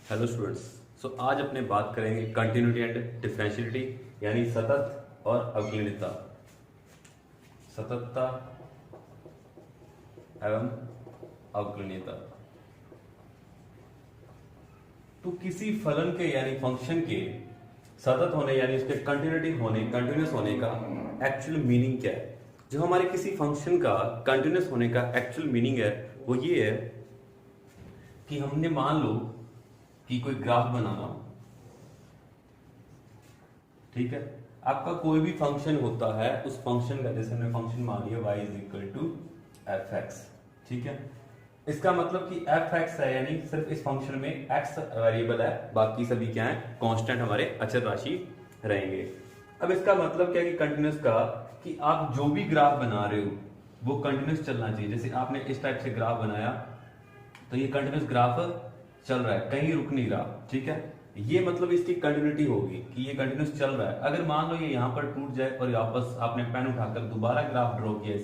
Hello students. आज अपने बात करेंगे कंटिन्यूटी एंड डिफरेंशियलिटी यानी सतत और अवकलनीयता। सततता एवं अवकलनीयता। तो किसी फलन के यानी फंक्शन के सतत होने यानी उसके कंटिन्यूस होने का एक्चुअल मीनिंग क्या है। जो हमारे किसी फंक्शन का कंटिन्यूस होने का एक्चुअल मीनिंग है वो ये है कि हमने मान लो कि कोई ग्राफ बनाना हो, ठीक है। आपका कोई भी फंक्शन होता है, उस फंक्शन का जैसे हमने फंक्शन मान लिया y is equal to f x, ठीक है। इसका मतलब कि एफ एक्स है यानी सिर्फ इस फंक्शन में x वेरिएबल है, बाकी सभी क्या है कांस्टेंट हमारे अचर राशि रहेंगे। अब इसका मतलब क्या है कि कंटिन्यूस का कि आप जो भी ग्राफ बना रहे हो वो कंटिन्यूस चलना चाहिए। जैसे आपने इस टाइप से ग्राफ बनाया तो ये कंटिन्यूस ग्राफ चल रहा है, कहीं रुक नहीं रहा, ठीक है। ये मतलब इसकी कंटिन्यूटी होगी कि ये कंटिन्यूस चल रहा है। अगर मान लो ये यहां पर टूट जाए और वापस आपने पेन उठाकर दोबारा ग्राफ ड्रॉ किया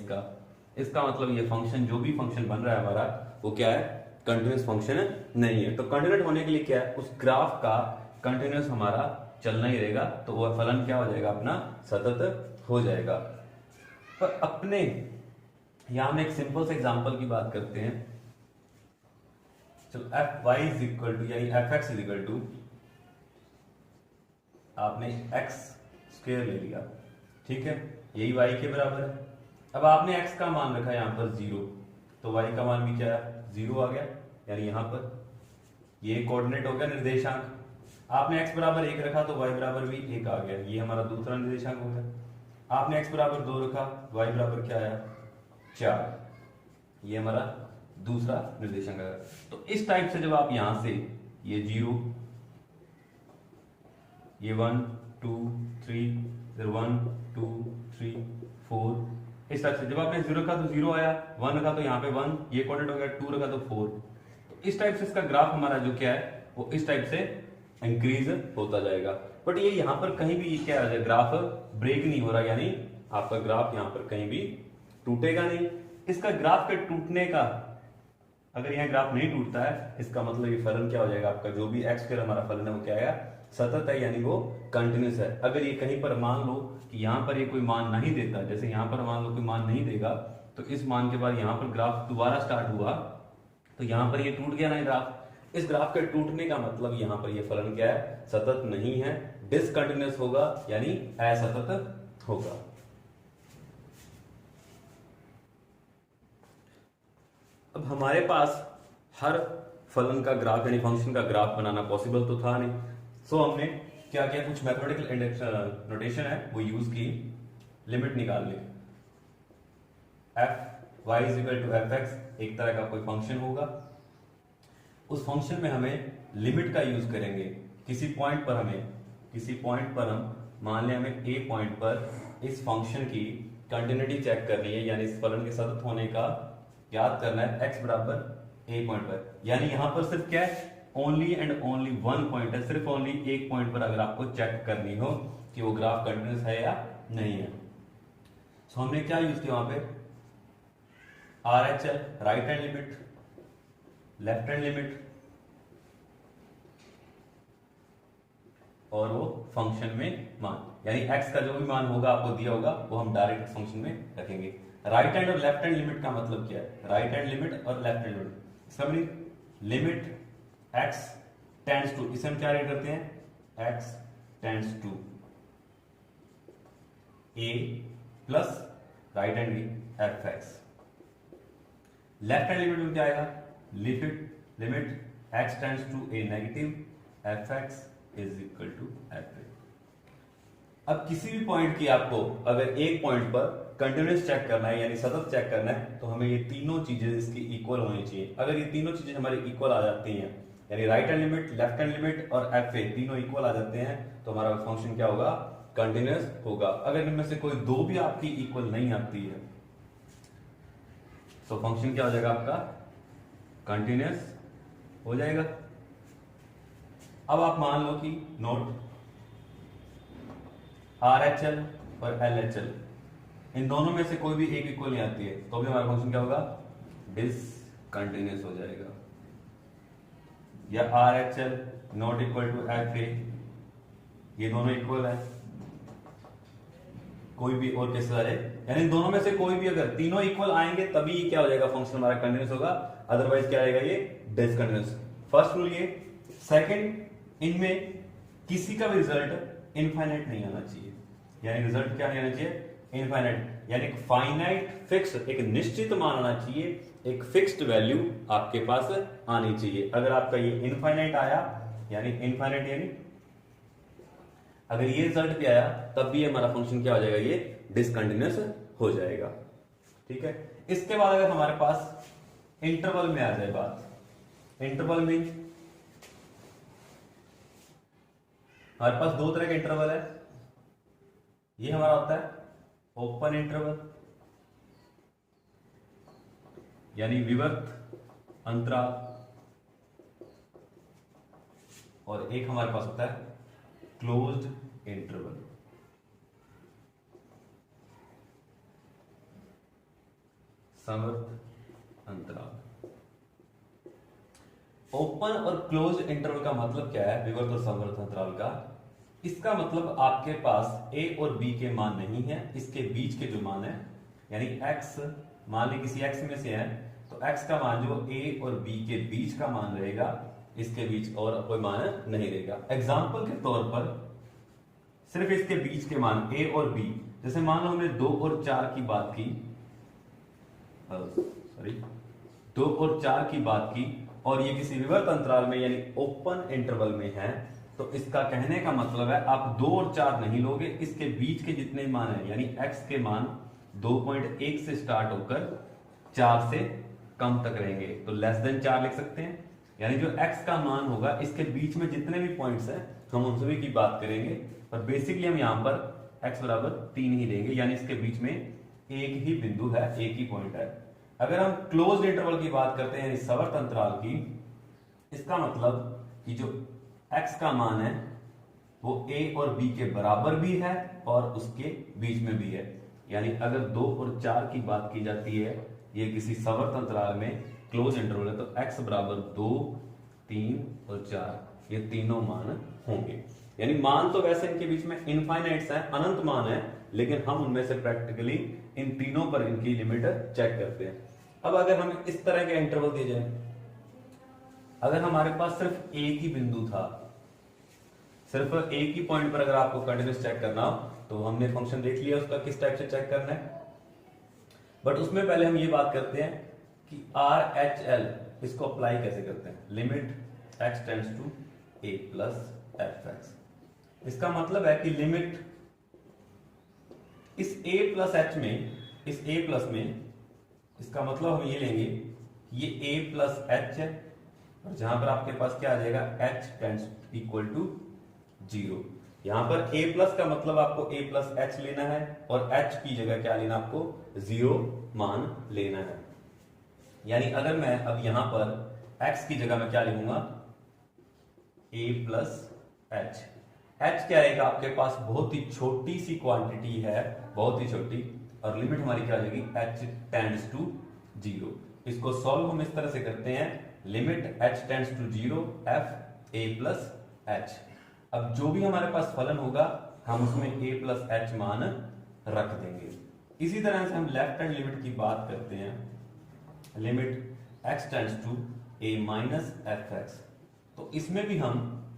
इसका मतलब ये फंक्शन जो भी फंक्शन बन रहा है हमारा वो क्या है, कंटिन्यूस फंक्शन नहीं है। तो कंटिन्यूस होने के लिए क्या है, उस ग्राफ का कंटिन्यूस हमारा चलना ही रहेगा, तो वह फलन क्या हो जाएगा, अपना सतत हो जाएगा। पर अपने यहां हम एक सिंपल से एग्जांपल की बात करते हैं। चलो F Y is equal to यानी F X is equal to आपने एक्स स्क्वायर ले लिया, ठीक है, यही y के बराबर है। अब आपने x का मान रखा यहां पर 0, तो y का मान भी क्या है 0 आ गया, यानी यहां पर ये कोऑर्डिनेट हो गया निर्देशांक। आपने x बराबर 1 रखा तो y बराबर भी 1 आ गया, ये हमारा दूसरा निर्देशांक हो गया। आपने x बराबर 2 रखा, y बराबर क्या आया 4, ये हमारा दूसरा निर्देशांक है। तो इस टाइप से जब आप यहां से ये 0, ये 1 2 3 1 2 3 4 इस टाइप से जब आपने 0 रखा तो 0 आया, 1 रखा तो यहाँ पे 1, ये कोऑर्डिनेट हो गया, 2 रखा तो 4। तो इस टाइप से इसका ग्राफ हमारा जो क्या है वो इस टाइप से इंक्रीज होता जाएगा। बट ये यहाँ पर कहीं भी क्या है, ग्राफ ब्रेक नहीं हो रहा, यानी आपका ग्राफ यहाँ पर कहीं भी टूटेगा नहीं। इसका ग्राफ के टूटने का, अगर यहाँ ग्राफ नहीं टूटता है, इसका मतलब ये फलन क्या हो जाएगा, आपका जो भी एक्स स्क्वायर हमारा फलन है वो क्या है, सतत है, यानी वो कंटिन्यूस है। अगर ये कहीं पर मान लो कि यहाँ पर ये कोई मान नहीं देता, जैसे यहाँ पर मान लो कोई मान नहीं देगा, तो इस मान के बाद यहाँ पर ग्राफ दोबारा स्टार्ट हुआ तो यहाँ पर ये टूट गया ना ग्राफ। इस ग्राफ के टूटने का मतलब यहाँ पर ये फलन क्या है, सतत नहीं है, डिसकंटिन्यूस होगा, यानी असतत होगा। अब हमारे पास हर फलन का ग्राफ यानी फंक्शन का ग्राफ बनाना पॉसिबल तो था नहीं, सो हमने क्या किया, कुछ मैथमेटिकल नोटेशन है वो यूज की लिमिट निकालने। F Y is equal to f x एक तरह का कोई फंक्शन होगा, उस फंक्शन में हमें लिमिट का यूज करेंगे। किसी पॉइंट पर हम मान लें हमें ए पॉइंट पर इस फंक्शन की कंटिन्यूटी चेक करनी है, यानी इस फलन के सतत होने का याद करना है x बराबर ए पॉइंट पर, यानी यहां पर सिर्फ क्या है, only and only one point है, सिर्फ ओनली एक पॉइंट पर अगर आपको चेक करनी हो कि वो ग्राफ कंटिन्यूस है या नहीं है। सो हमने क्या यूज किया वहां पे, RHL right hand limit, left hand limit, और वो फंक्शन में मान, यानी x का जो भी मान होगा आपको दिया होगा वो हम डायरेक्ट फंक्शन में रखेंगे। राइट हैंड और लेफ्ट हैंड लिमिट का मतलब क्या है, राइट हैंड लिमिट और लेफ्ट हैंड लिमिट, इसका meaning limit x tends to, इसे हम क्या रेट करते हैं, x tends to a plus right hand भी F X. Left hand limit में क्या आएगा, limit x tends to a negative F X is equal to F A. अब किसी भी पॉइंट की आपको अगर एक पॉइंट पर कंटिन्यूस चेक करना है यानी सतत चेक करना है, तो हमें ये तीनों चीजें इसकी इक्वल होनी चाहिए। अगर ये तीनों चीजें हमारी इक्वल आ जाती हैं, यानी right hand limit, left hand limit और एफ ए तीनों इक्वल आ जाते हैं, तो हमारा फंक्शन क्या होगा, कंटिन्यूस होगा। अगर इनमें से कोई दो भी आपकी इक्वल नहीं आती है तो फंक्शन क्या हो जाएगा, आपका कंटिन्यूस हो जाएगा। अब आप मान लो कि नोट RHL और LHL इन दोनों में से कोई भी एक इक्वल नहीं आती है, तो भी हमारा फंक्शन क्या होगा, डिसकंटिन्यूस हो जाएगा। या RHL not equal to FA, ये दोनों इक्वल है, कोई भी और केस आ जाए, यानी दोनों में से कोई भी अगर तीनों इक्वल आएंगे तभी क्या हो जाएगा, फंक्शन हमारा कंटिन्यूस होगा, अदरवाइज क्या आएगा, ये डिसकंटिन्यूस। फर्स्ट रूल ये। सेकंड, इनमें किसी का भी रिजल्ट इनफाइनाइट नहीं आना चाहिए, यानी रिजल्ट क्या नहीं आना चाहिए, इनफाइनाइट, यानी एक फाइनाइट फिक्स, एक निश्चित मान आना चाहिए, एक फिक्स्ड वैल्यू आपके पास आनी चाहिए। अगर आपका ये इनफाइनाइट आया, यानी इनफाइनाइट यानी अगर ये रिजल्ट भी आया तब भी हमारा फंक्शन क्या हो जाएगा, ये डिसकंटिन्यूअस हो जाएगा। ठीक है। इसके बाद अगर हमारे पास इंटरवल में आ जाए बात, इंटरवल में हमारे पास दो तरह के इंटरवल है। ये हमारा होता है ओपन इंटरवल, यानी विवर्त अंतराल, और एक हमारे पास होता है क्लोज्ड इंटरवल। समवर्त अंतराल। ओपन और क्लोज इंटरवल का मतलब क्या है, विवर्त और समवर्त अंतराल का? इसका मतलब आपके पास a और b के मान नहीं है, इसके बीच के जो मान है, यानी x, मान ली किसी x में से है, तो x का मान जो a और b के बीच का मान रहेगा, इसके बीच और कोई मान नहीं रहेगा। एग्जाम्पल के तौर पर सिर्फ इसके बीच के मान a और b, जैसे मान लो हमने 2 और 4 की बात की, सॉरी 2 और 4 की बात की, और ये किसी विवर्त अंतराल में यानी ओपन इंटरवल में है, तो इसका कहने का मतलब है आप 2 और 4 नहीं लोगे, इसके बीच के जितने मान है, यानी x के मान 2.1 से स्टार्ट होकर 4 से कम तक रहेंगे, तो लेस देन 4 लिख सकते हैं। यानी जो x का मान होगा, इसके बीच में जितने भी पॉइंट्स हैं हम उन सभी की बात करेंगे, पर बेसिकली हम यहां पर x बराबर 3 ही लेंगे, यानी इसके बीच में एक ही बिंदु है, एक ही पॉइंट है। अगर हम क्लोज्ड इंटरवल की बात करते हैं, यानी सवर्त अंतराल की, इसका मतलब कि जो x का मान है वो a और b के बराबर भी है और उसके बीच में भी है। यानी अगर 2 और 4 की बात की जाती है, ये किसी सवर्त अंतराल में क्लोज इंटरवल है, तो x बराबर 2, 3 और 4, ये तीनों मान होंगे। यानी मान तो वैसे इनके बीच में इनफाइनाइट्स हैं, अनंत मान है, लेकिन हम उनमें से प्रैक्टिकली इन तीनों पर इनकी लिमिट चेक करते हैं। अब अगर हमें इस तरह के इंटरवल दिए जाए, अगर हमारे पास सिर्फ एक ही बिंदु था, सिर्फ एक ही पॉइंट पर अगर आपको कंटिन्यूस चेक करना हो, तो हमने फंक्शन देख लिया उसका किस टाइप से चेक करना है, बट उसमें पहले हम ये बात करते हैं कि RHL इसको अप्लाई कैसे करते हैं। Limit x tends to a plus fx, इसका मतलब है कि लिमिट इस a प्लस h में, इस a प्लस में, इसका मतलब हम ये लेंगे ये a प्लस h है, और जहां पर आपके पास क्या आ जाएगा, h टेंड्स इक्वल टू 0। यहां पर a प्लस का मतलब आपको a प्लस h लेना है, और h की जगह क्या लेना, आपको 0 मान लेना है। यानी अगर मैं अब यहां पर x की जगह में क्या लिखूंगा, a प्लस h। h क्या रहेगा आपके पास, बहुत ही छोटी सी क्वांटिटी है, बहुत ही छोटी, और लिमिट हमारी क्या आ जाएगी, h टेंड्स टू 0। इसको सॉल्व हम इस तरह से करते हैं, limit h tends to 0 f a plus h। अब जो भी हमारे पास फलन होगा हम उसमें a प्लस h मान रख देंगे। इसी तरह से हम लेफ्ट हैंड लिमिट की बात करते हैं, limit x tends to a minus fx, तो इसमें भी हम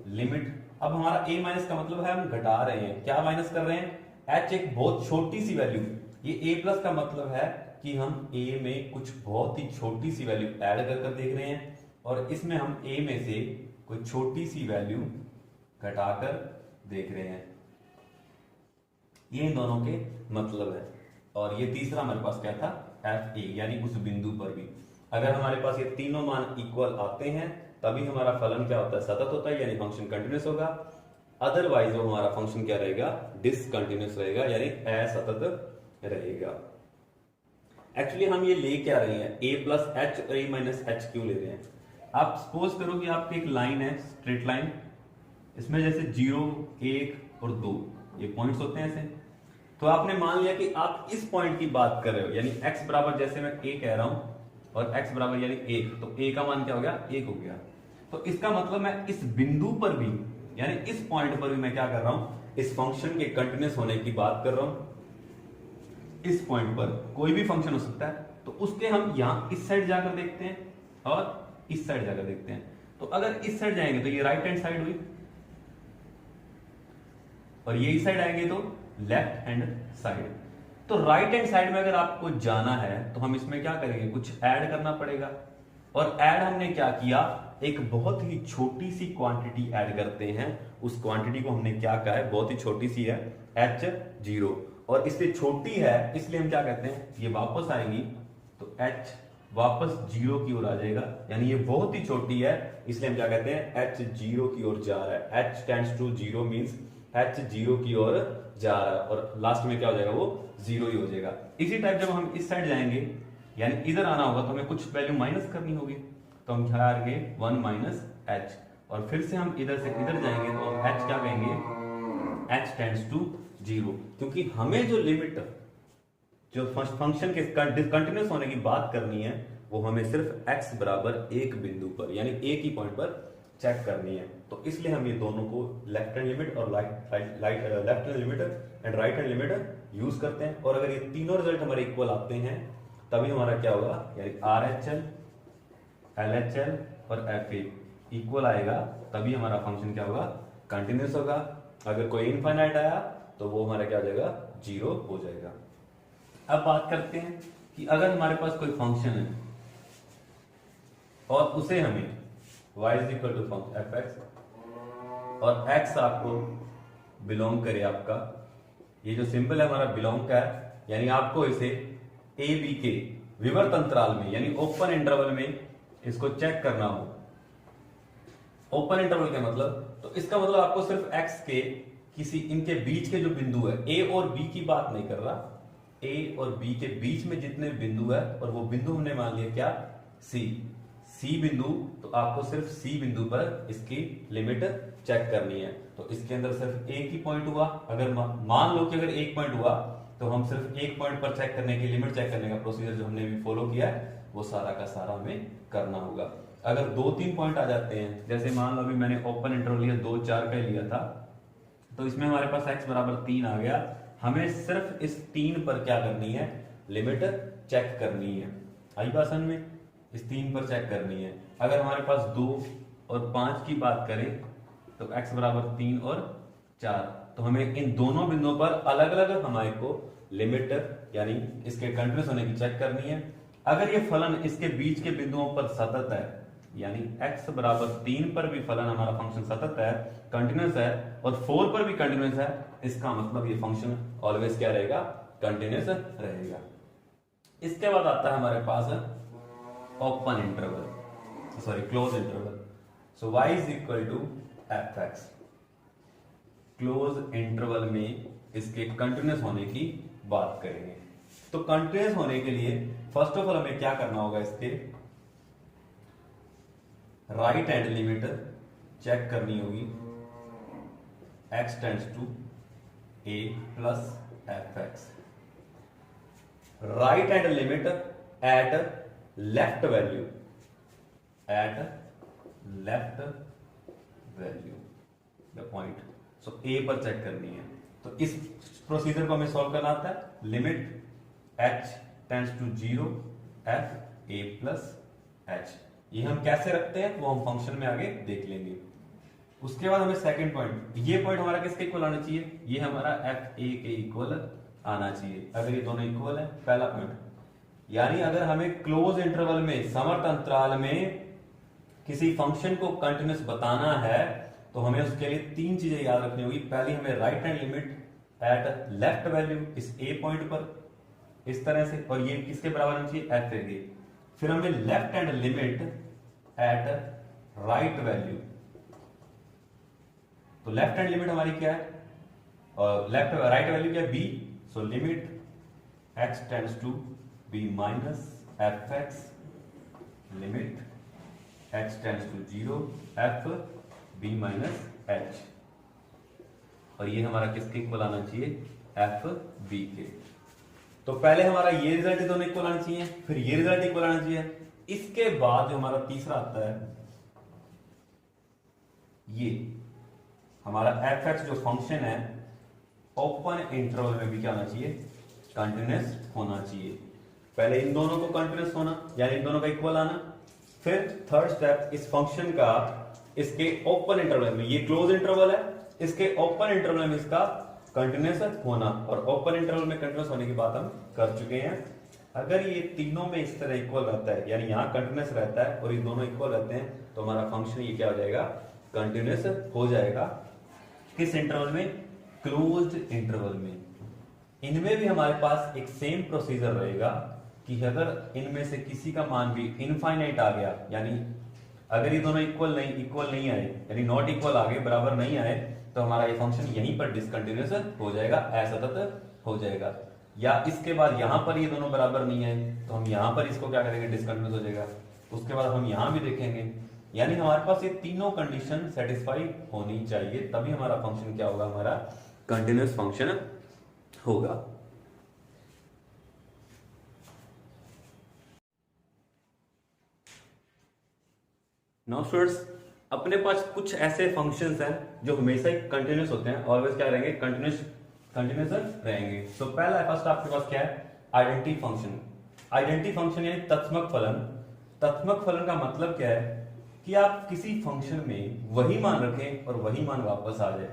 लिमिट, अब हमारा a माइनस का मतलब है हम घटा रहे हैं, क्या माइनस कर रहे हैं, h एक बहुत छोटी सी वैल्यू, ये a प्लस का मतलब है कि हम a में कुछ बहुत ही छोटी सी वैल्यू ऐड कर देख रहे हैं, और इसमें हम a में से कोई छोटी सी वैल्यू घटाकर देख रहे हैं, ये इन दोनों के मतलब है। और ये तीसरा हमारे पास क्या था, fa, यानी उस बिंदु पर भी अगर हमारे पास ये तीनों मान इक्वल आते हैं तभी हमारा फलन क्या होता है, सतत होता है, यानी फंक्शन कंटिन्यूस होगा, अदरवाइज वो हमारा फंक्शन क्या रहेगा, डिसकंटिन्यूस रहेगा, यानी असतत रहेगा। एक्चुअली हम ये ले क्या रहे हैं, a प्लस h और a माइनस h क्यों ले रहे हैं। आप सपोज करो कि आपकी एक लाइन है, स्ट्रेट लाइन, इसमें जैसे 0, 1 और 2 ये पॉइंट्स होते हैं ऐसे, तो आपने मान लिया कि आप इस पॉइंट की बात कर रहे हो, यानी x बराबर, जैसे मैं a कह रहा हूं और x बराबर यानी 1, तो a का मान क्या हो गया, 1 हो गया। तो इसका मतलब मैं इस बिंदु पर भी यानी इस पॉइंट पर भी मैं क्या कर रहा हूं, इस फंक्शन के कंटिन्यूस होने की बात कर रहा हूं। इस पॉइंट पर कोई भी फंक्शन हो सकता है, तो उसके हम यहां इस साइड जाकर देखते हैं और इस साइड जाकर देखते हैं। तो अगर इस साइड जाएंगे तो ये राइट हैंड साइड हुई, और ये इस साइड आएंगे तो लेफ्ट हैंड साइड। तो राइट हैंड साइड में अगर आपको जाना है तो हम इसमें क्या करेंगे, कुछ ऐड करना पड़ेगा। और ऐड हमने क्या किया, एक बहुत ही छोटी सी क्वांटिटी ऐड करते हैं। उस क्वांटिटी को हमने क्या कहा है, बहुत ही छोटी सी है, H0। और इसलिए छोटी है इसलिए हम क्या कहते हैं, ये वापस आएंगी तो H वापस 0 की ओर आ जाएगा, यानी ये बहुत ही छोटी है इसलिए हम क्या कहते हैं, H0 की ओर जा रहा है। H tends to 0 means H0 की ओर जा रहा है, और लास्ट में क्या हो जाएगा, वो 0 ही हो जाएगा। इसी टाइप जब हम इस साइड जाएंगे यानी इधर आना होगा तो हमें कुछ वैल्यू माइनस करनी होगी, तो हम क्या करेंगे 1 माइनस H, और फिर से हम इधर से इधर जाएंगे तो H क्या कहेंगे, H टेंड्स टू 0, क्योंकि हमें जो लिमिट जो फंक्शन के कंटिन्यूस होने की बात करनी है वो हमें सिर्फ x बराबर एक बिंदु पर यानी एक ही पॉइंट पर चेक करनी है। तो इसलिए हम ये दोनों को लेफ्ट हैंड लिमिट और left hand limit and right hand limit use करते हैं। और अगर ये तीनों रिजल्ट हमारे इक्वल आते हैं तभी हमारा क्या होगा, यानी RHL, LHL और FA इक्वल आएगा, तभी हमारा फंक्शन क्या होगा, कंटिन्यूस होगा। अगर कोई इनफाइनाइट आया तो वो हमारा क्या हो जाएगा, 0 हो जाएगा। अब बात करते हैं कि अगर हमारे पास कोई फंक्शन है और उसे हमें y is equal to fx और x आपको बिलोंग करे, आपका ये जो सिंबल है हमारा बिलोंग का है, यानी आपको इसे a b के विवर्त अंतराल में यानी ओपन इंटरवल में इसको चेक करना हो। ओपन इंटरवल का मतलब, तो इसका मतलब आपको सिर्फ x के किसी इनके बीच के जो बिंदु है, a और b की बात नहीं कर रहा, a और b के बीच में जितने बिंदु है, और वो बिंदु हमने मान लिया क्या, C बिंदु, तो आपको सिर्फ C बिंदु पर इसकी लिमिट चेक करनी है। तो इसके अंदर सिर्फ एक ही पॉइंट हुआ, अगर मान लो कि अगर एक पॉइंट हुआ तो हम सिर्फ एक पॉइंट पर चेक करने की, लिमिट चेक करने का प्रोसीजर जो हमने भी फॉलो किया है वो सारा का सारा हमें करना होगा। अगर 2-3 पॉइंट आ जाते हैं, जैसे मान लो अभी मैंने ओपन इंटरवल लिया 2-4 का लिया था, तो इसमें हमारे पास x बराबर 3 आ गया, हमें सिर्फ इस 3 पर क्या करनी है, लिमिट चेक करनी है। आई बात समझ में, इस 3 पर चेक करनी है। अगर हमारे पास 2 और 5 की बात करें तो x बराबर 3 और 4, तो हमें इन दोनों बिंदुओं पर अलग अलग हमारे को लिमिट यानी इसके कंटिन्यूस होने की चेक करनी है। अगर ये फलन इसके बीच के बिंदुओं पर सतत है, यानी x बराबर 3 पर भी फलन हमारा फंक्शन सतत है, कंटिन्यूस है, और 4 पर भी कंटिन्यूस है, इसका मतलब ये फंक्शन ऑलवेज क्या रहेगा, कंटिन्यूस रहेगा। इसके बाद आता है हमारे पास open interval, sorry close interval. So y is equal to fx। Close interval में इसके कंटिन्यूस होने की बात करेंगे। तो कंटिन्यूस होने के लिए फर्स्ट ऑफ ऑल हमें क्या करना होगा, इसके राइट हैंड लिमिट चेक करनी होगी, x tends to a plus fx। Right hand limit at left value, the point, so a पर चेक करनी है। तो इस प्रोसीजर को हमें सॉल्व करना आता है, limit h tends to 0 f a plus h। ये हम कैसे रखते हैं वो हम फंक्शन में आगे देख लेंगे। उसके बाद हमें सेकंड पॉइंट, ये पॉइंट हमारा किसके इक्वल आना चाहिए, ये हमारा f a के इक्वल आना चाहिए। अगर ये दोनों इक्वल है, पहला पॉइंट, यानी अगर हमें क्लोज इंटरवल में, समर्थ अंतराल में किसी फंक्शन को कंटिन्यूस बताना है तो हमें उसके लिए 3 चीजें याद रखनी होगी। पहली, हमें right hand limit at left value, इस a पॉइंट पर इस तरह से, और ये किसके बराबर होनी चाहिए, f के। फिर हमें left hand limit eight right value, तो लेफ्ट हैंड लिमिट हमारी क्या है, और लेफ्ट राइट वैल्यू क्या है, b। So limit x tends to b minus fx, limit x tends to 0 f b minus h, और ये हमारा किसके इक्वल आना चाहिए, f b के। तो पहले हमारा ये रिजल्ट दोनों इक्वल आना चाहिए, फिर ये रिजल्ट इक्वल आना चाहिए। इसके बाद जो हमारा तीसरा आता है ये हमारा एफ एक्स जो फंक्शन है ओपन इंटरवल में भी क्या होना चाहिए, कंटिन्यूस होना चाहिए। पहले इन दोनों को कंटिन्यूस होना यानी इन दोनों का इक्वल आना, फिर थर्ड स्टेप इस फंक्शन का इसके ओपन इंटरवल में, ये क्लोज इंटरवल है, इसके ओपन इंटरवल में इसका कंटिन्यूस होना, और ओपन इंटरवल में कंटिन्यूस होने की बात हम कर चुके हैं। अगर ये तीनों में इस तरह इक्वल रहता है यानी यहाँ कंटिन्यूस रहता है और ये दोनों इक्वल रहते हैं तो हमारा फंक्शन ये क्या हो जाएगा, कंटिन्यूस हो जाएगा। किस इंटरवल में, क्लोज्ड इंटरवल में। इनमें भी हमारे पास एक सेम प्रोसीजर रहेगा कि अगर इनमें से किसी का मान भी इनफाइनाइट आ गया, यानी अगर ये दोनों इक्वल नहीं आए यानी नॉट इक्वल आ गए, बराबर नहीं आए, तो हमारा ये फंक्शन यहीं पर डिसकंटिन्यूअस हो जाएगा, असतत हो जाएगा। या इसके बाद यहां पर ये दोनों बराबर नहीं आए तो हम यहां पर इसको क्या करेंगे, डिसकंटिन्यूअस हो जाएगा। उसके बाद हम यहां भी देखेंगे, यानी हमारे पास ये तीनों कंडीशन सेटिस्फाई होनी चाहिए, तभी हमारा फंक्शन क्या होगा, हमारा कंटिन्यूअस फंक्शन होगा। नाउ स्टूडेंट्स, अपने पास कुछ ऐसे फंक्शंस हैं जो हमेशा ही कंटिन्यूअस होते हैं, ऑलवेज क्या रहेंगे, कंटिन्यूअस रहेंगे। तो पहला फर्स्ट आपके पास क्या है, आइडेंटिटी फंक्शन। आइडेंटिटी फंक्शन यानी तत्समक फलन। तत्समक फलन का मतलब क्या है कि आप किसी फंक्शन में वही मान रखें और वही मान वापस आ जाए।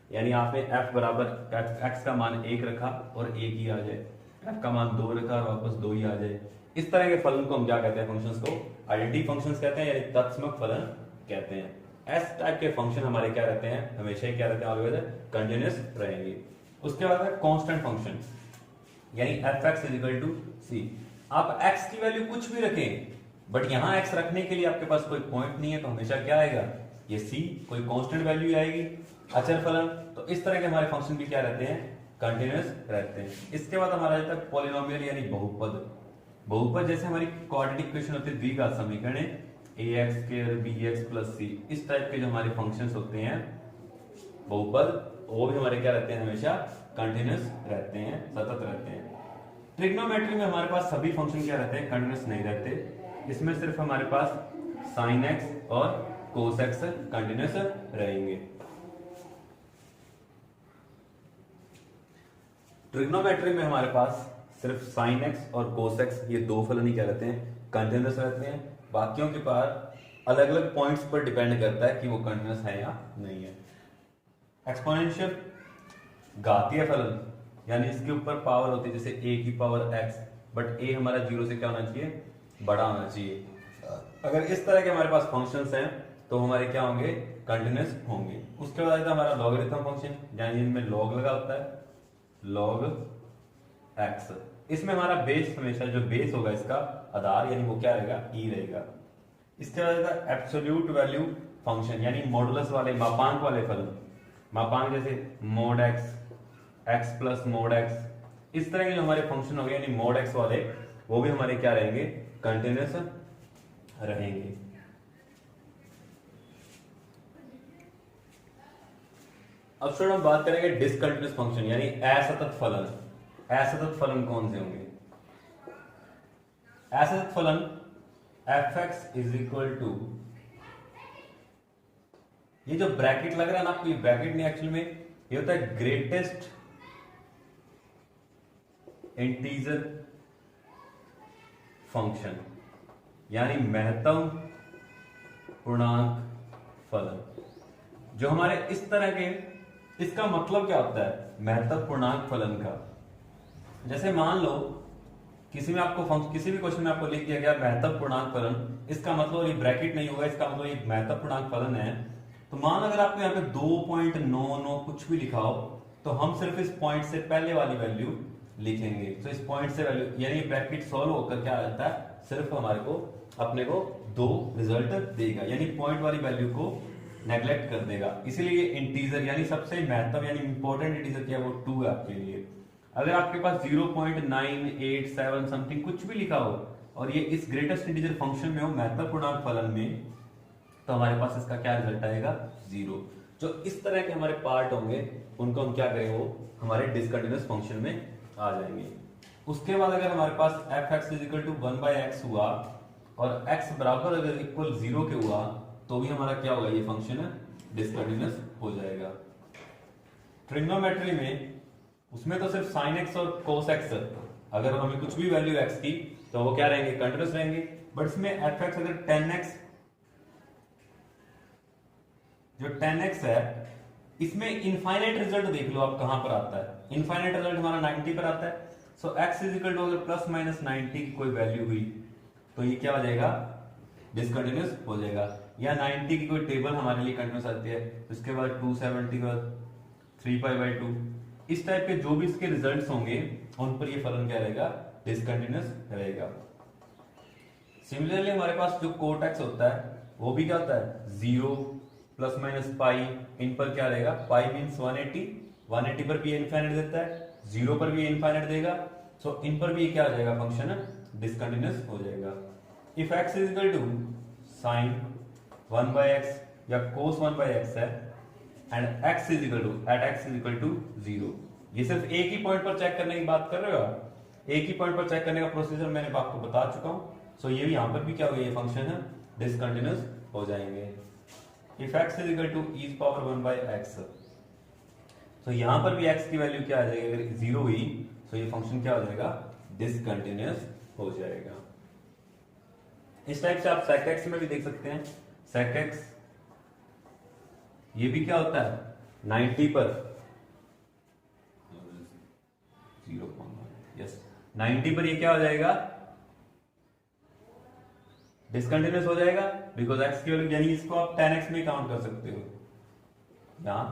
यानी आपने f बराबर x का मान 1 रखा और 1 ही आ जाए, f का मान 2 रखा और वापस 2 ही आ जाए। इस तरह के फलन को हम क्या कहते हैं, फंक्शंस को आइडेंटिटी फंक्शंस कहते हैं, यानी तत्समक फलन कहते हैं। एस टाइप के फंक्शन हमारे क्या रहते हैं, हमेशा ही क्या रहते हैं, ऑलवेज कंटिन्यूअस रहेंगे। उसके बाद है कांस्टेंट फंक्शन, यानी f(x) = c। आप x की वैल्यू कुछ भी रखें, बट यहां x रखने के लिए आपके पास कोई पॉइंट नहीं है, तो हमेशा क्या आएगा, ये c कोई कांस्टेंट वैल्यू आएगी, अचर फलन। तो इस तरह के हमारे फंक्शन भी क्या रहते हैं, कंटिन्यूअस रहते हैं। इसके बाद हमारा आता है पॉलिनोमियल यानी बहुपद। बहुपद जैसे हमारी क्वाड्रेटिक इक्वेशन होती है, द्विघात समीकरण, ax² bx + c, इस टाइप के जो हमारे फंक्शंस होते हैं बहुपद, वो भी हमारे क्या रहते हैं, हमेशा कंटिन्यूअस रहते हैं, सतत रहते हैं। ट्रिग्नोमेट्री में हमारे पास सभी फंक्शन क्या रहते हैं, कंटिन्यूअस नहीं रहते। इसमें सिर्फ हमारे पास sin x और cos x कंटिन्यूअस रहेंगे। ट्रिग्नोमेट्री में हमारे पास सिर्फ sin x और cos x ये दो फलन ही क्या रहते हैं, कंटिन्यूअस रहते हैं। बाकियों के पास अलग अलग पॉइंट्स पर डिपेंड करता है कि वो कंटिन्यूअस है या नहीं है। एक्सपोनेंशियल घातीय फलन, यानी इसके ऊपर पावर होती है जैसे a की पावर x, बट a हमारा 0 से क्या होना चाहिए, बड़ा होना चाहिए। अगर इस तरह के हमारे पास फंक्शंस हैं तो हमारे क्या होंगे, कंटिन्यूअस होंगे। उसके बाद आता है हमारा लॉगरिथम फंक्शन, यानी इनमें लॉग लगा होता है, log x। इसमें हमारा बेस, हमेशा जो बेस होगा इसका आधार, यानी वो क्या रहेगा, e रहेगा। इसके बाद आता है एब्सोल्यूट वैल्यू फंक्शन, यानी मॉडुलस वाले, मापांक वाले फलन। मापांक जैसे mod x, x + mod x, इस तरह के जो हमारे फंक्शन हो गए यानी mod x वाले, वो भी हमारे क्या रहेंगे, कंटिन्यूअस रहेंगे। अब स्टूडेंट हम बात करेंगे डिसकंटिन्यूअस फंक्शन, यानी असतत फलन। असतत फलन कौन से होंगे, असतत फलन f(x) = ये जो ब्रैकेट लग रहा है ना आपको, ये ब्रैकेट नहीं, एक्चुअल में ये होता है ग्रेटेस्ट इंटीजर फंक्शन, यानी महत्तम पूर्णांक फलन। जो हमारे इस तरह के, इसका मतलब क्या होता है, महत्तम पूर्णांक फलन का। जैसे मान लो किसी में आपको किसी भी क्वेश्चन में आपको लिख दिया गया महत्तम पूर्णांक फलन, इसका मतलब ये ब्रैकेट नहीं होगा, इसका मतलब ये महत्तम पूर्णांक फलन है। तो मान अगर आपको यहाँ पे 2.99 कुछ भी लिखा हो, तो हम सिर्फ इस पॉइंट से पहले वाली वैल्यू लिखेंगे। तो इस पॉइंट से वैल्यू, यानी ब्रैकेट सॉल्व होकर क्या आता है, सिर्फ हमारे को अपने को 2 रिजल्ट देगा, यानी पॉइंट वाली वैल्यू को नेग्लेक्ट कर देगा। इसीलिए इंटीजर यानी सबसे महत्तम यानी इंपॉर्टेंट इंटीजर क्या है, वो 2 है आपके लिए। अगर आपके पास 0.987 समथिंग कुछ भी लिखा हो और ये इस ग्रेटेस्ट इंटीजर फंक्शन में हो, महत्तम पूर्णांक फलन में, तो हमारे पास इसका क्या रिजल्ट आएगा, 0। जो इस तरह के हमारे पार्ट होंगे उनको हम क्या करेंगे, वो हमारे डिसकंटिन्यूअस फंक्शन में आ जाएंगे। उसके बाद अगर हमारे पास f(x) = 1/x हुआ और x बराबर अगर इक्वल 0 के हुआ, तो भी हमारा क्या होगा, ये फंक्शन डिसकंटिन्यूअस हो जाएगा। ट्रिग्नोमेट्री में उसमें तो सिर्फ sin x और cos x, अगर हमें कुछ भी वैल्यू x की तो वो क्या रहेंगे, कंटिन्यूअस रहेंगे। बट इसमें fx अगर 10x, जो 10x है इसमें इनफाइनाइट रिजल्ट देख लो आप कहां पर आता है, इनफाइनाइट रिजल्ट हमारा 90 पर आता है। सो x इज इक्वल टू अगर प्लस माइनस 90 की कोई वैल्यू हुई तो ये क्या हो जाएगा, डिसकंटिन्यूअस हो जाएगा। या 90 की कोई टेबल हमारे लिए कंटिन्यूअस आती है, उसके बाद 270 के बाद 3π/2, इस टाइप के जो भी इसके रिजल्ट्स होंगे उन पर ये फलन क्या रहेगा, डिसकंटिन्यूअस रहेगा। सिमिलरली हमारे पास जो कोट एक्स होता है वो भी क्या होता है, 0 प्लस माइनस पाई, इन पर क्या रहेगा, पाई मीन्स 180, 180 पर भी इनफाइनाइट देता है, 0 पर भी इनफाइनाइट देगा। सो इन पर भी क्या हो जाएगा, फंक्शन डिसकंटिन्यूअस हो जाएगा। If x is equal to sin 1/x या cos 1/x है and x is equal to at x is equal to 0, ये सिर्फ एक ही पॉइंट पर चेक करने की बात कर रहे हो आप, एक ही पॉइंट पर चेक करने का प्रोसीजर मैंने आपको बता चुका हूं। सो ये भी यहां पर भी क्या होगा, ये फंक्शन है डिसकंटिन्यूअस हो जाएंगे। If x is equal to e power 1/x, तो यहां पर भी x की वैल्यू क्या आ जाएगी, अगर 0 हुई तो ये फंक्शन क्या हो जाएगा, डिसकंटिन्यूअस हो जाएगा। इस टाइप से आप sec x में भी देख सकते हैं, sec x ये भी क्या होता है 90 पर 0.1, यस 90 पर ये क्या हो जाएगा, डिसकंटिन्यूअस हो जाएगा, बिकॉज x की वैल्यू, यानी इसको आप 10x में काउंट कर सकते हो यहां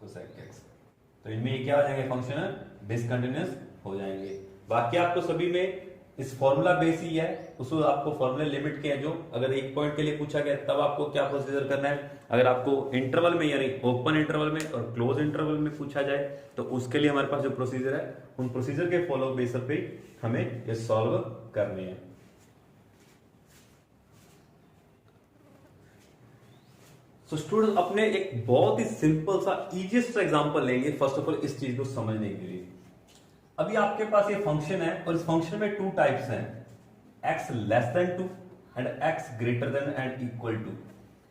cosec x, तो इनमें ये क्या हो जाएंगे, फंक्शन डिसकंटिन्यूअस हो जाएंगे। बाकी आपको सभी में इस फॉर्मूला बेस ही है, उसको आपको फॉर्मूले लिमिट के हैं, जो अगर एक पॉइंट के लिए पूछा गया तब आपको क्या प्रोसीजर करना है, अगर आपको इंटरवल में यानी ओपन इंटरवल में और क्लोज इंटरवल में पूछा जाए तो उसके लिए हमारे पास जो प्रोसीजर है उन प्रोसीजर के फॉलो बेस पे हमें ये सॉल्व करने हैं। तो स्टूडेंट अपने एक बहुत ही सिंपल सा इजीएस्ट एग्जांपल लेंगे फर्स्ट ऑफ ऑल इस चीज को समझने के लिए। अभी आपके पास ये फंक्शन है और इस फंक्शन में टू टाइप्स हैं, x less than 2 and x greater than and equal to.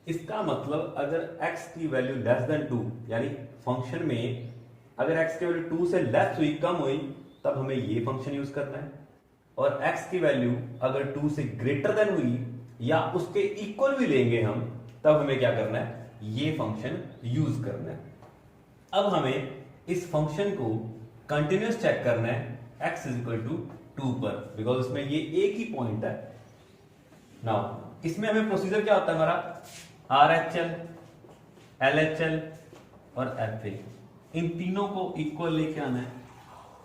इसका मतलब अगर x की वैल्यू लेस देन 2, यानी फंक्शन में अगर x की वैल्यू 2 से लेस हुई, कम हुई, तब हमें ये फंक्शन यूज करना है, और x की वैल्यू अगर 2 से ग्रेटर देन हुई या उसके इक्वल भी लेंगे हम, तब हमें क्या करना है, ये फंक्शन यूज करना है। अब हमें इस फंक्शन को कंटिन्यूअस चेक करना है x इज इक्वल टू 2 पर, बिकॉज इसमें ये एक ही पॉइंट है। नाउ इसमें हमें प्रोसीजर क्या होता है हमारा, RHL, LHL और FA, इन तीनों को इक्वल लेके आना है,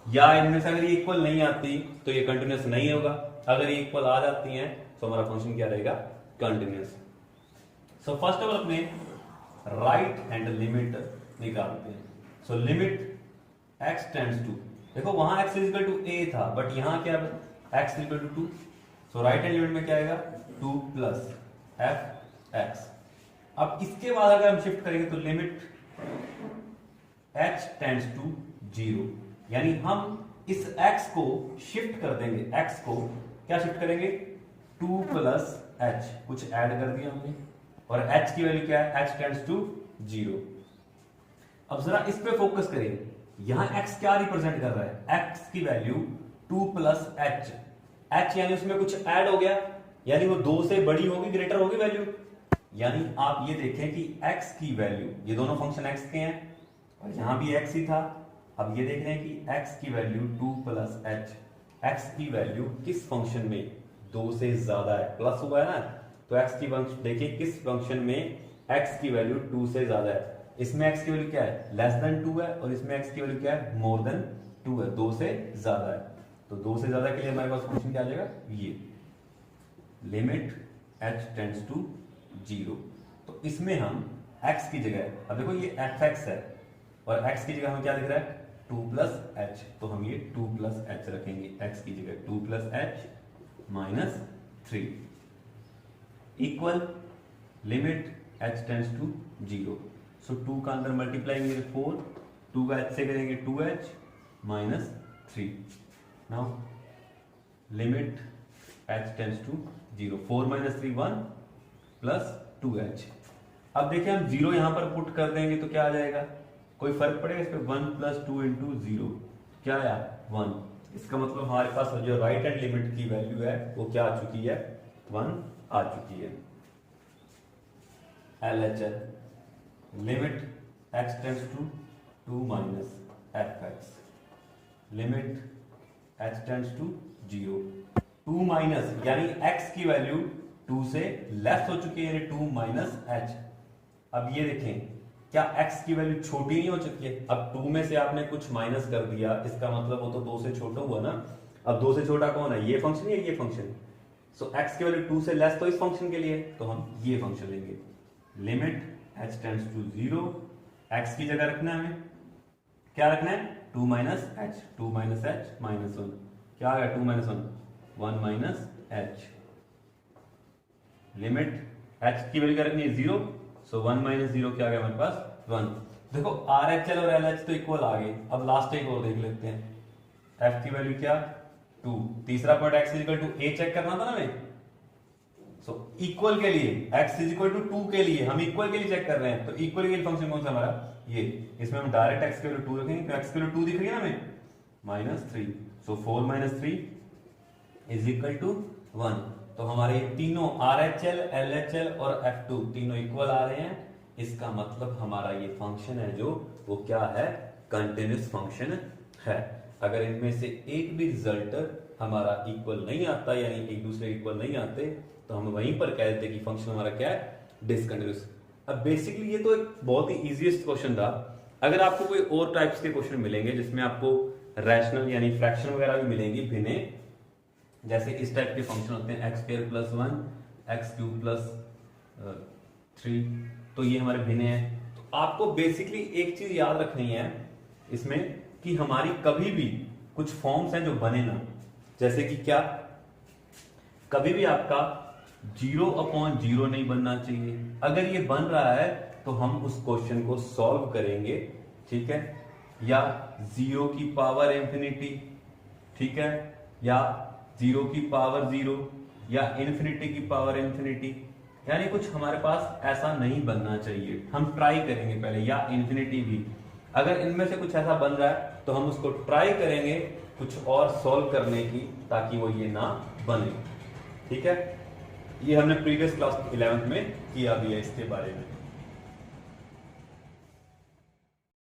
या इनमें से अगर ये इक्वल नहीं आती तो ये कंटिन्यूअस नहीं होगा, अगर ये इक्वल आ जाती हैं तो हमारा फंक्शन क्या रहेगा, continuous. So first of all अपने राइट हैंड लिमिट निकालते हैं। So limit x tends to, देखो वहां x इक्वल टू a था, बट यहां क्या x equal to 2, so right hand limit में क्या आएगा 2 प्लस f(x). अब इसके बाद अगर हम शिफ्ट करेंगे तो लिमिट h टेंड्स टू 0, यानी हम इस x को शिफ्ट कर देंगे, x को क्या शिफ्ट करेंगे 2 प्लस h, कुछ ऐड कर दिया हमने, और h की वैल्यू क्या है, h टेंड्स टू 0। अब जरा इस पे फोकस करें, यहां x क्या रिप्रेजेंट कर रहा है, x की वैल्यू 2 प्लस h, h यानी उसमें कुछ ऐड हो गया, यानी वो 2 से बड़ी होगी, ग्रेटर होगी वैल्यू, यानी आप ये देखें कि x की वैल्यू, ये दोनों फंक्शन x के हैं और यहां भी x ही था, अब ये देख रहे हैं कि x की वैल्यू 2 प्लस h, x की वैल्यू किस फंक्शन में 2 से ज्यादा है, प्लस हुआ है ना, तो x की फंक्शन देखिए किस फंक्शन में x की वैल्यू 2 से ज्यादा है, इसमें x की वैल्यू क्या है, लेस देन 2 है, और इसमें x की वैल्यू क्या है, मोर देन 2 है, 2 से ज्यादा है। तो 2 से ज्यादा के लिए हमारे पास फंक्शन क्या आ जाएगा, ये लिमिट h टेंड्स टू 0। तो इसमें हम x की जगह, अब देखो ये fx है और x की जगह हमें क्या दिख रहा है 2 प्लस h, तो हम ये 2 प्लस h रखेंगे, x की जगह 2 plus h minus 3 equal limit h tends to 0। So 2 का अंदर मल्टीप्लाई करेंगे 4, 2 का h से करेंगे 2h minus 3। Now limit h tends to 0, 4 minus 3 1 plus 2h। अब देखिए हम 0 यहां पर पुट कर देंगे तो क्या आ जाएगा, कोई फर्क पड़ेगा इस पे, 1 + 2 × 0 क्या आया 1। इसका मतलब हमारे पास जो राइट हैंड लिमिट की वैल्यू है वो क्या आ चुकी है, 1 आ चुकी है। LHL limit x tends to 2 - fx, limit x tends to 0, 2 minus यानी x की वैल्यू 2 से लेस हो चुकी है, यानी 2 - h। अब ये देखें क्या x की वैल्यू छोटी नहीं हो चुकी है, अब 2 में से आपने कुछ माइनस कर दिया, इसका मतलब वो तो 2 से छोटा हुआ ना। अब 2 से छोटा कौन है, ये फंक्शन या ये फंक्शन। सो x की वैल्यू 2 से लेस तो इस फंक्शन के लिए, तो हम ये फंक्शन लेंगे। Limit h tends to 0, x की जगह रखना है हमें, क्या रखना है 2 - h, 2 - h -1, क्या आ गया 2 - 1 -h। लिमिट h की वैल्यू क्या रखनी है 0, सो 1 - 0 क्या आ गया हमारे पास 1। देखो RHL और LH तो इक्वल आ गए। अब लास्ट एक और देख लेते हैं, f की वैल्यू क्या 2, तीसरा पॉइंट x = a चेक करना था ना हमें। सो इक्वल के लिए x = 2 के लिए हम इक्वल के लिए चेक कर रहे हैं, तो इक्वल के लिए फंक्शन कौन सा हमारा ये, इसमें हम डायरेक्ट x की वैल्यू 2 रखेंगे, तो x की वैल्यू 2 दिख रही है ना हमें -3, सो 4 - 3 = 1। तो हमारे तीनों RHL, LHL और F2 तीनों इक्वल आ रहे हैं। इसका मतलब हमारा ये फंक्शन है जो वो क्या है, कंटिन्यूअस फंक्शन है। अगर इनमें से एक भी रिजल्ट हमारा इक्वल नहीं आता, यानी एक दूसरे इक्वल नहीं आते, तो हम वहीं पर कह देते कि फंक्शन हमारा क्या है, डिसकंटिन्यूअस। अब बेसिकली ये तो एक बहुत ही इजीएस्ट क्वेश्चन था। अगर आपको कोई और टाइप्स के क्वेश्चन मिलेंगे जिसमें आपको रैशनल यानी फ्रैक्शन वगैरह भी मिलेंगी भिन्ने, जैसे इस टाइप के फंक्शन होते हैं x² + 1 x³ + 3, तो ये हमारे भिन्न हैं। तो आपको बेसिकली एक चीज याद रखनी है इसमें कि हमारी कभी भी कुछ फॉर्म्स हैं जो बने ना, जैसे कि क्या, कभी भी आपका 0/0 नहीं बनना चाहिए। अगर ये बन रहा है तो हम उस क्वेश्चन को सॉल्व करेंगे, ठीक है, या 0∞, ठीक है, या 0⁻0 या ∞∞, यानी कुछ हमारे पास ऐसा नहीं बनना चाहिए। हम ट्राई करेंगे पहले, या इन्फिनिटी भी। अगर इनमें से कुछ ऐसा बन रहा है तो हम उसको ट्राई करेंगे कुछ और सॉल्व करने की, ताकि वो ये ना बने, ठीक है। ये हमने प्रीवियस क्लास 11th में किया भी है इसके बारे में।